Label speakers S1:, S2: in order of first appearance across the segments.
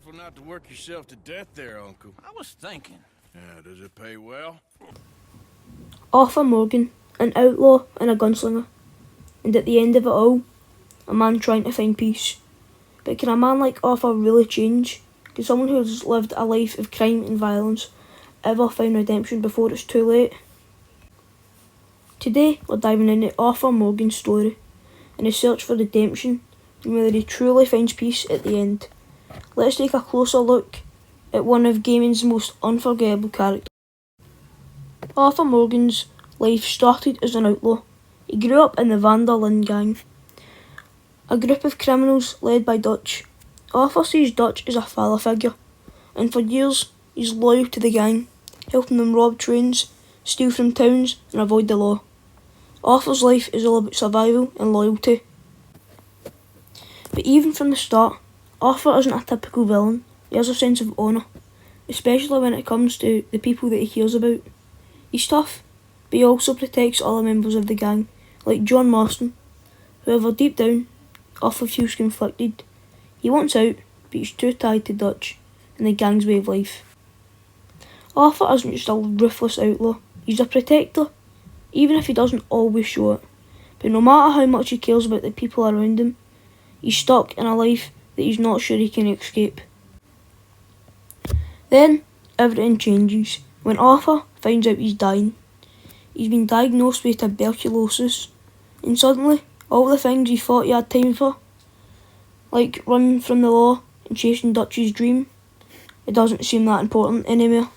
S1: Careful not to work yourself to death there, Uncle.
S2: I was thinking.
S1: Yeah, does it pay well?
S3: Arthur Morgan, an outlaw and a gunslinger. And at the end of it all, a man trying to find peace. But can a man like Arthur really change? Can someone who's lived a life of crime and violence ever find redemption before it's too late? Today we're diving into Arthur Morgan's story and his search for redemption and whether he truly finds peace at the end. Let's take a closer look at one of gaming's most unforgettable characters. Arthur Morgan's life started as an outlaw. He grew up in the Linde gang, a group of criminals led by Dutch. Arthur sees Dutch as a father figure, and for years he's loyal to the gang, helping them rob trains, steal from towns and avoid the law. Arthur's life is all about survival and loyalty. But even from the start, Arthur isn't a typical villain. He has a sense of honour, especially when it comes to the people that he cares about. He's tough, but he also protects other members of the gang, like John Marston. However, deep down, Arthur feels conflicted. He wants out, but he's too tied to Dutch and the gang's way of life. Arthur isn't just a ruthless outlaw, he's a protector, even if he doesn't always show it. But no matter how much he cares about the people around him, he's stuck in a life that he's not sure he can escape. Then, everything changes when Arthur finds out he's dying. He's been diagnosed with tuberculosis, and suddenly, all the things he thought he had time for, like running from the law and chasing Dutch's dream, it doesn't seem that important anymore.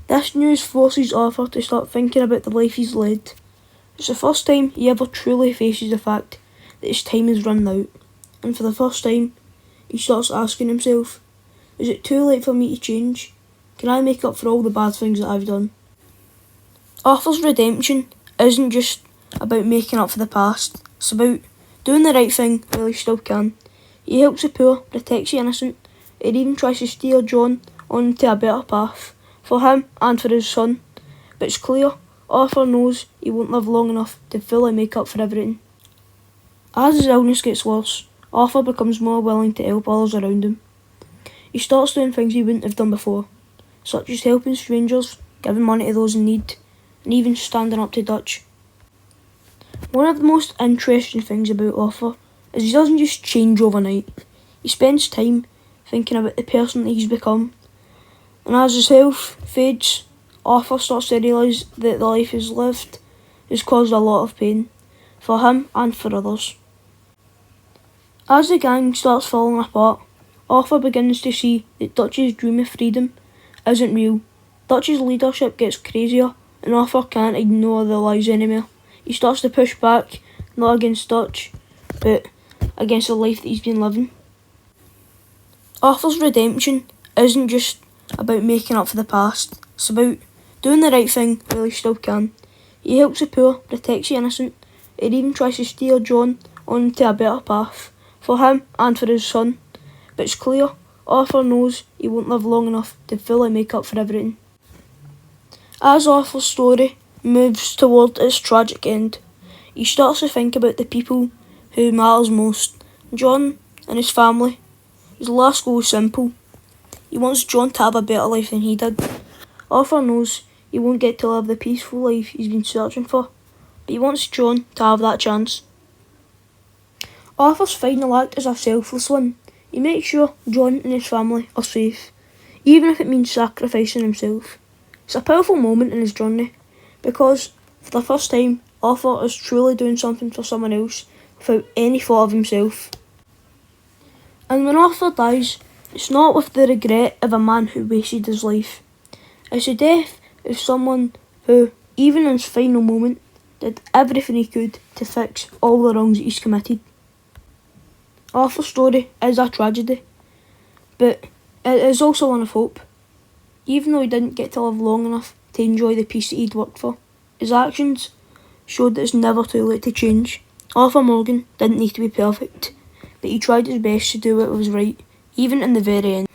S3: This news forces Arthur to start thinking about the life he's led. It's the first time he ever truly faces the fact that his time has run out, and for the first time, he starts asking himself, is it too late for me to change? Can I make up for all the bad things that I've done? Arthur's redemption isn't just about making up for the past, it's about doing the right thing while he still can. He helps the poor, protects the innocent, and even tries to steer John onto a better path, for him and for his son. But it's clear, Arthur knows he won't live long enough to fully make up for everything. As his illness gets worse, Arthur becomes more willing to help others around him. He starts doing things he wouldn't have done before, such as helping strangers, giving money to those in need, and even standing up to Dutch. One of the most interesting things about Arthur is he doesn't just change overnight. He spends time thinking about the person that he's become. And as his health fades, Arthur starts to realise that the life he's lived has caused a lot of pain, for him and for others. As the gang starts falling apart, Arthur begins to see that Dutch's dream of freedom isn't real. Dutch's leadership gets crazier, and Arthur can't ignore the lies anymore. He starts to push back, not against Dutch, but against the life that he's been living. Arthur's redemption isn't just about making up for the past, it's about doing the right thing while he still can. He helps the poor, protects the innocent, and even tries to steer John onto a better path, for him and for his son. But it's clear, Arthur knows he won't live long enough to fully make up for everything. As Arthur's story moves toward its tragic end, he starts to think about the people who matters most. John and his family. His last goal is simple. He wants John to have a better life than he did. Arthur knows he won't get to live the peaceful life he's been searching for, but he wants John to have that chance. Arthur's final act is a selfless one. He makes sure John and his family are safe, even if it means sacrificing himself. It's a powerful moment in his journey, because for the first time, Arthur is truly doing something for someone else without any thought of himself. And when Arthur dies, it's not with the regret of a man who wasted his life. It's the death of someone who, even in his final moment, did everything he could to fix all the wrongs that he's committed. Arthur's story is a tragedy, but it is also one of hope. Even though he didn't get to live long enough to enjoy the peace that he'd worked for, his actions showed that it's never too late to change. Arthur Morgan didn't need to be perfect, but he tried his best to do what was right, even in the very end.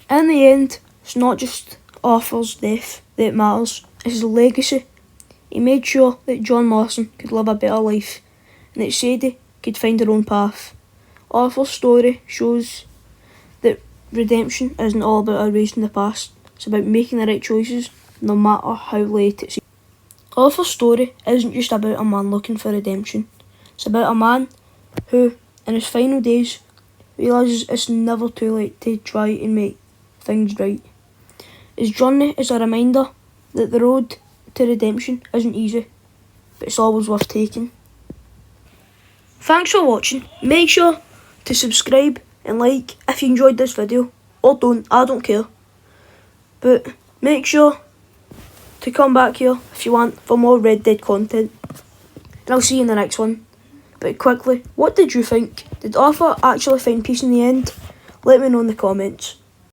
S3: In the end, it's not just Arthur's death that matters, it's his legacy. He made sure that John Marston could live a better life, and that Sadie could find her own path. Arthur's story shows that redemption isn't all about erasing the past. It's about making the right choices, no matter how late it seems. Arthur's story isn't just about a man looking for redemption. It's about a man who, in his final days, realises it's never too late to try and make things right. His journey is a reminder that the road to redemption isn't easy, but it's always worth taking. Thanks for watching. Make sure to subscribe and like if you enjoyed this video, or don't, I don't care. But make sure to come back here if you want for more Red Dead content. And I'll see you in the next one. But quickly, what did you think? Did Arthur actually find peace in the end? Let me know in the comments.